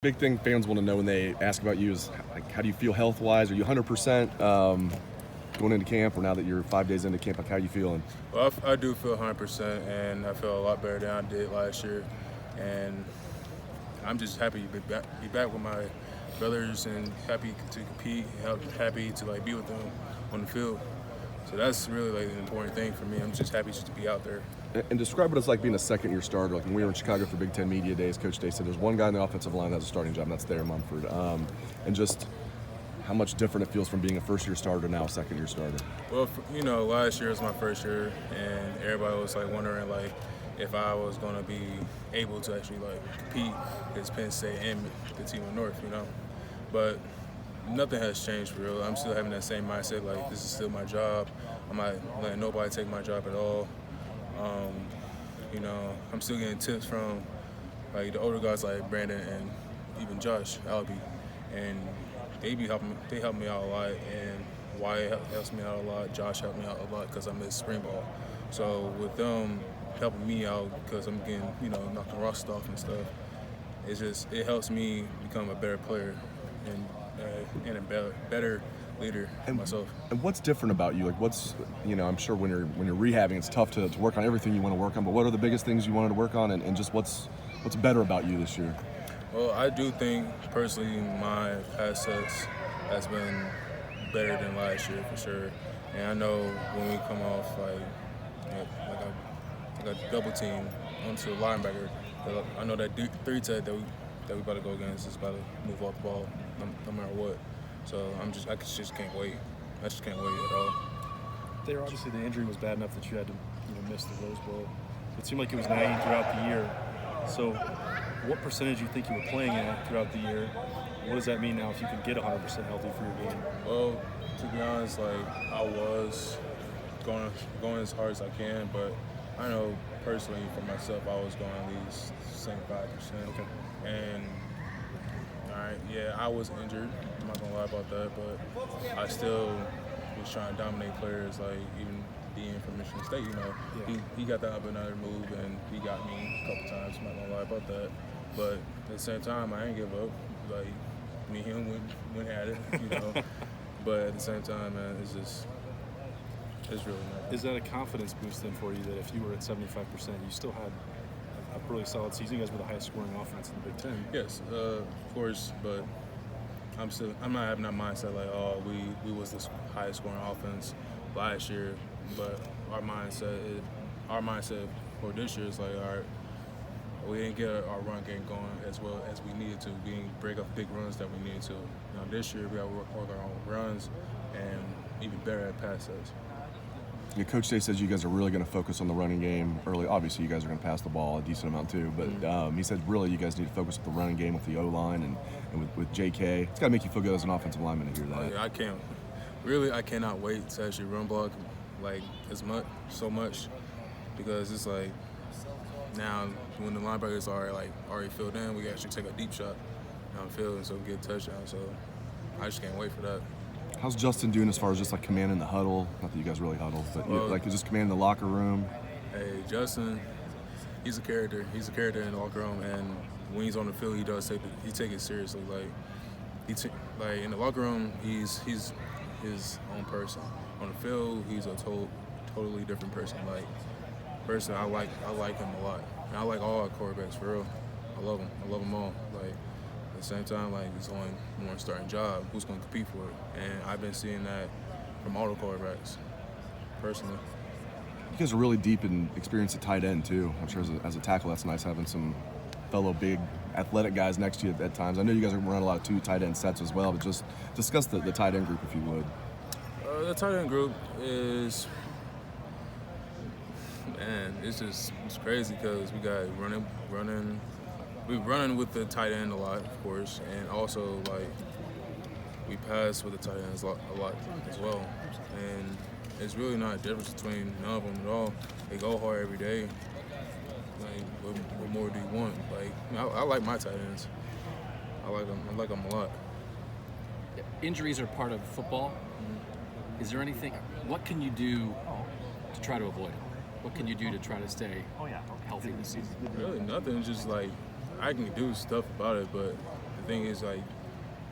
Big thing fans want to know when they ask about you is, like, how do you feel health-wise? Are you 100% going into camp, or now that you're 5 days into camp, like, how are you feeling? Well, I do feel 100%, and I feel a lot better than I did last year. And I'm just happy to be back with my brothers and happy to compete, happy to be with them on the field. So that's really the important thing for me. I'm just happy just to be out there. And describe what it's like being a second-year starter. Like when we were in Chicago for Big Ten Media Days, Coach Day said there's one guy in the offensive line that has a starting job, and that's Thayer Munford. And just how much different it feels from being a first-year starter to now a second-year starter. Well, last year was my first year, and everybody was wondering if I was going to be able to actually compete against Penn State and the team in North, But nothing has changed for real. I'm still having that same mindset, this is still my job. I'm not letting nobody take my job at all. I'm still getting tips from the older guys like Brandon and even Josh Albee, and they help me out a lot, and Wyatt helps me out a lot. Josh helped me out a lot because I missed spring ball. So with them helping me out because I'm getting knocking rust off and stuff, it helps me become a better player and a better leader myself. And what's different about you? I'm sure when you're rehabbing, it's tough to work on everything you want to work on. But what are the biggest things you wanted to work on, and just what's better about you this year? Well, I do think personally my pass sets has been better than last year for sure. And I know when we come off like a double team onto a linebacker, I know that three tech that we about to go against is about to move off the ball no matter what. So I just can't wait. I just can't wait at all. There, obviously, the injury was bad enough that you had to miss the Rose Bowl. It seemed like it was nagging throughout the year. So what percentage do you think you were playing at throughout the year? What does that mean now if you can get 100% healthy for your game? Well, to be honest, I was going as hard as I can, but I know personally for myself I was going at least 75%. Okay. And I was injured. I'm not gonna lie about that, but I still was trying to dominate players. Even being from Michigan State, he got that up another move, and he got me a couple times. I'm not gonna lie about that, but at the same time, I ain't give up. Me and him went at it, But at the same time, man, it's really not. Is that a confidence boost then for you that if you were at 75%, you still had a really solid season? You guys were the highest scoring offense in the Big Ten. Yes, of course, but I'm not having that mindset we was the highest scoring offense last year, but our mindset for this year is all right, we didn't get our run game going as well as we needed to. We didn't break up big runs that we needed to. This year we got to work on our own runs and even better at pass sets. Yeah, Coach Day says you guys are really going to focus on the running game early. Obviously, you guys are going to pass the ball a decent amount too, but he said really you guys need to focus on the running game with the O-line and with JK. It's got to make you feel good as an offensive lineman to hear that. I cannot wait to actually run block so much, because it's now when the linebackers are already filled in, we can actually take a deep shot downfield and so we get a touchdown. So I just can't wait for that. How's Justin doing as far as just commanding the huddle? Not that you guys really huddle, but just commanding the locker room. Hey, Justin, he's a character. He's a character in the locker room, and when he's on the field, he take it seriously. In the locker room, he's his own person. On the field, he's a totally different person. Personally, I like him a lot, and I like all our quarterbacks for real. I love them. I love them all. At the same time, it's only one starting job. Who's going to compete for it? And I've been seeing that from all the quarterbacks, personally. You guys are really deep in experience at tight end, too. I'm sure as a tackle, that's nice having some fellow big athletic guys next to you at times. I know you guys are running a lot of two tight end sets as well, but just discuss the tight end group, if you would. The tight end group is, man, it's crazy because we got running. We're running with the tight end a lot, of course, and also we pass with the tight ends a lot as well. And it's really not a difference between none of them at all. They go hard every day. What more do you want? I like my tight ends. I like them a lot. Injuries are part of football. Is there anything? What can you do to try to avoid it? What can you do to try to stay healthy this season? Really nothing. Just I can do stuff about it, but thing is, like,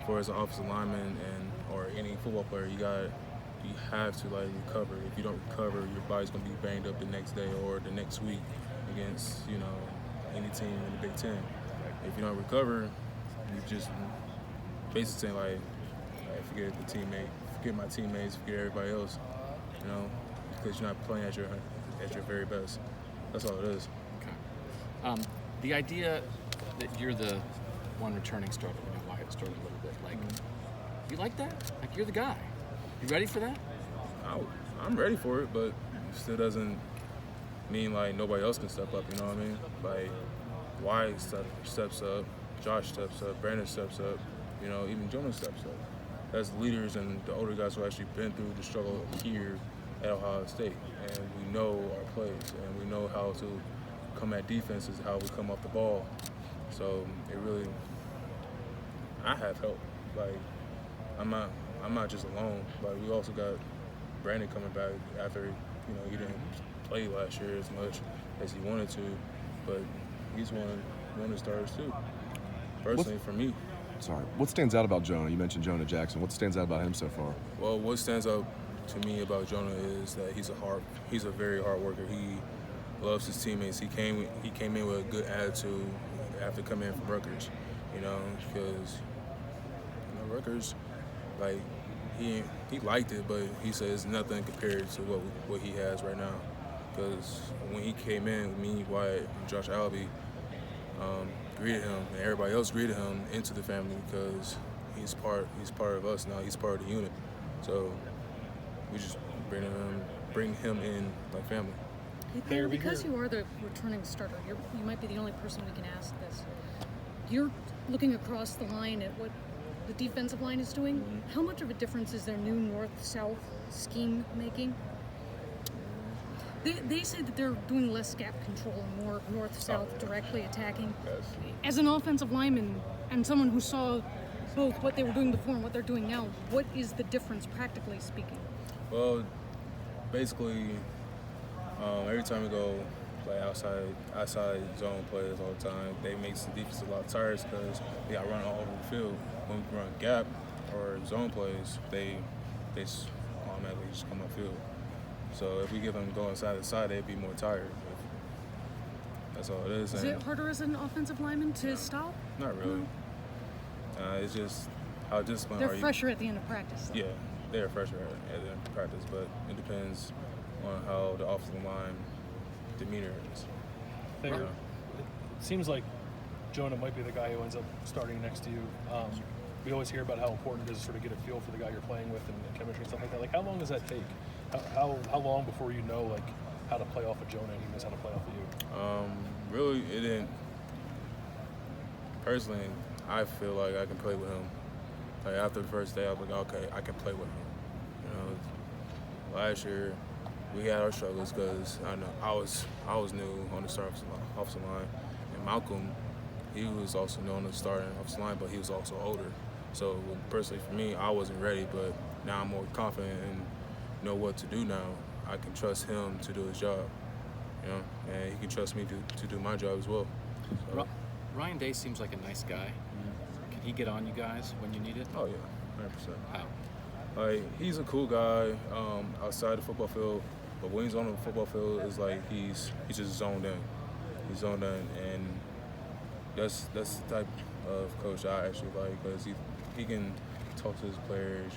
for as an offensive lineman or any football player, you have to like recover. If you don't recover, your body's gonna be banged up the next day or the next week against any team in the Big Ten. If you don't recover, you just basically saying like forget my teammates, forget everybody else, because you're not playing at your very best. That's all it is. Okay. The idea that you're the one returning starter, Wyatt started a little bit. Like, you like that? Like, you're the guy. You ready for that? I'm ready for it, but it still doesn't mean like nobody else can step up. You know what I mean? Like, Wyatt steps up, Josh steps up, Brandon steps up. Even Jonah steps up. That's leaders and the older guys who actually been through the struggle here at Ohio State, and we know our plays and we know how to come at defenses, how we come off the ball. So I have help. Like, I'm not just alone. Like, we also got Brandon coming back after he didn't play last year as much as he wanted to, but he's one of the starters too. Personally, for me. Sorry. What stands out about Jonah? You mentioned Jonah Jackson. What stands out about him so far? Well, what stands out to me about Jonah is that he's a very hard worker. He loves his teammates. He came in with a good attitude after coming in from Rutgers. Because Rutgers, like, he liked it, but he says nothing compared to what he has right now. Because when he came in, me, Wyatt, and Josh Albee greeted him, and everybody else greeted him into the family because he's part of us now. He's part of the unit. So we just bring him in like family. Hey, Thayer, because you are the returning starter, you might be the only person we can ask this. You're looking across the line at what the defensive line is doing. How much of a difference is their new north-south scheme making? They say that they're doing less gap control and more north-south directly attacking. Yes. As an offensive lineman and someone who saw both what they were doing before and what they're doing now, what is the difference, practically speaking? Well, basically, every time we go like outside zone plays all the time, they make the defense a lot tired because they got run all over the field. When we run gap or zone plays, they automatically just come upfield. So if we give them going side to side, they'd be more tired. That's all it is. Is it harder as an offensive lineman to stop? Not really. It's just how disciplined They're are you. fresher at the end of practice, though. Yeah, they're fresher at the end of practice, but it depends on how the offensive line demeanor is. Thayer, it seems like Jonah might be the guy who ends up starting next to you. We always hear about how important it is to sort of get a feel for the guy you're playing with and chemistry and stuff like that. Like, how long does that take? How long before you know, like, how to play off of Jonah and he knows how to play off of you? Really, it didn't. Personally, I feel like I can play with him. Like, after the first day, I was like, okay, I can play with him. Last year we had our struggles because I was new on the starting offensive line, and Malcolm, he was also new on the starting offensive line, but he was also older. So personally, for me, I wasn't ready, but now I'm more confident and know what to do now. I can trust him to do his job, and he can trust me to do my job as well. So. Ryan Day seems like a nice guy. Can he get on you guys when you need it? Oh yeah, 100%. How? Like, he's a cool guy outside the football field, but when he's on the football field, it's like he's just zoned in. He's zoned in, and that's the type of coach I actually like, because he can talk to his players,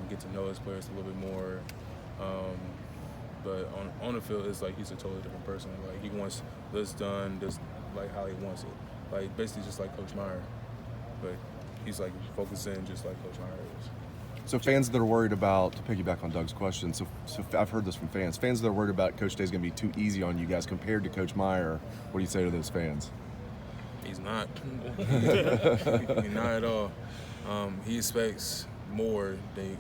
get to know his players a little bit more. But on the field, it's like he's a totally different person. Like, he wants this done, just like how he wants it. Like, basically just like Coach Meyer. But he's like focusing just like Coach Meyer is. So fans that are worried about, to piggyback on Doug's question, so I've heard this from fans that are worried about Coach Day's going to be too easy on you guys compared to Coach Meyer. What do you say to those fans? He's not. Not at all. He expects more than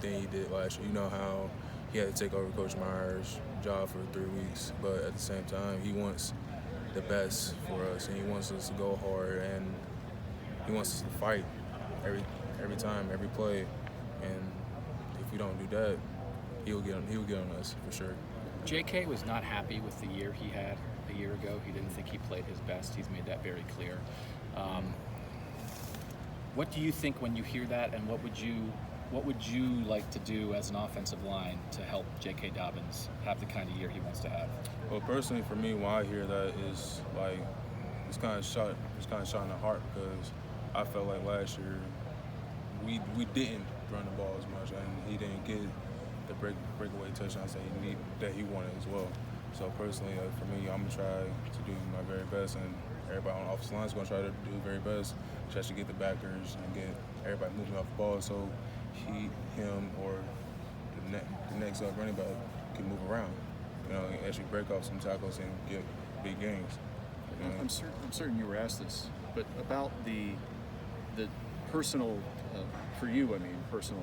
he did last year. You know how he had to take over Coach Meyer's job for 3 weeks, but at the same time, he wants the best for us, and he wants us to go hard, and he wants us to fight every time, every play. And if we don't do that, he'll get on us for sure. JK was not happy with the year he had a year ago. He didn't think he played his best. He's made that very clear. What do you think when you hear that, and what would you like to do as an offensive line to help J.K. Dobbins have the kind of year he wants to have? Well, personally, for me, when I hear that, is like it's kind of shot in the heart, because I felt like last year we didn't run the ball as much, and he didn't get the breakaway touchdowns that he wanted as well. So personally, for me, I'm gonna try to do my very best, and everybody on the offensive line is gonna try to do their very best, just to get the backers and get everybody moving off the ball, so him, or the next running back can move around, you know, and actually break off some tackles and get big gains. You know? I'm certain you were asked this, but about the personal, for you, I mean, personal,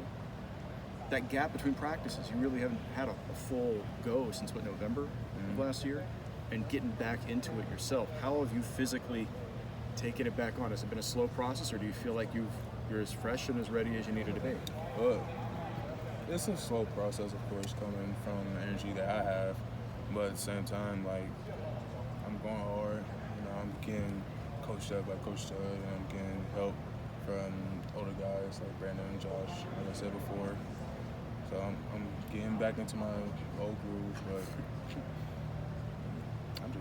that gap between practices, you really haven't had a full go since November of last year, and getting back into it yourself. How have you physically taken it back on? Has it been a slow process, or do you feel like you're as fresh and as ready as you needed to be? Well, it's a slow process, of course, coming from the energy that I have, but at the same time, like, I'm going hard. You know, I'm getting coached up by Coach Stud, and I'm getting help from older guys like Brandon and Josh, like I said before. So I'm getting back into my old groove, but I'm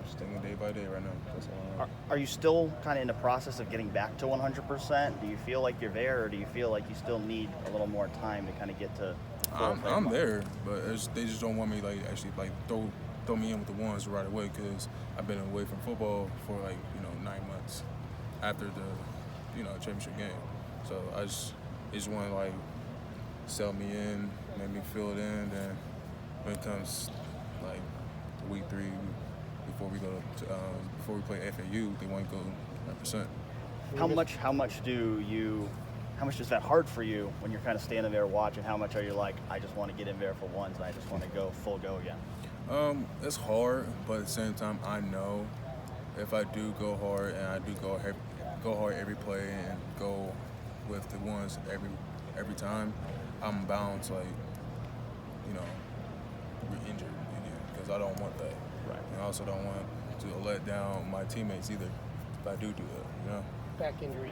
just taking it day by day right now. That's all. Are you still kind of in the process of getting back to 100%? Do you feel like you're there, or do you feel like you still need a little more time to kind of get to full I'm there, but they just don't want me actually throw me in with the ones right away, because I've been away from football for 9 months after the championship game. So I just want to sell me in, make me fill it in. Then when it comes week 3, before we play FAU, they want to go 100%. How much is that hard for you when you're kind of standing there watching? How much are you like, I just want to get in there for ones and I just want to go full go again? It's hard, but at the same time, I know if I do go hard, and I do go hard every play and go with the ones every time, I'm bound to be injured again, because I don't want that. Right. And I also don't want to let down my teammates either if I do that. Back injury.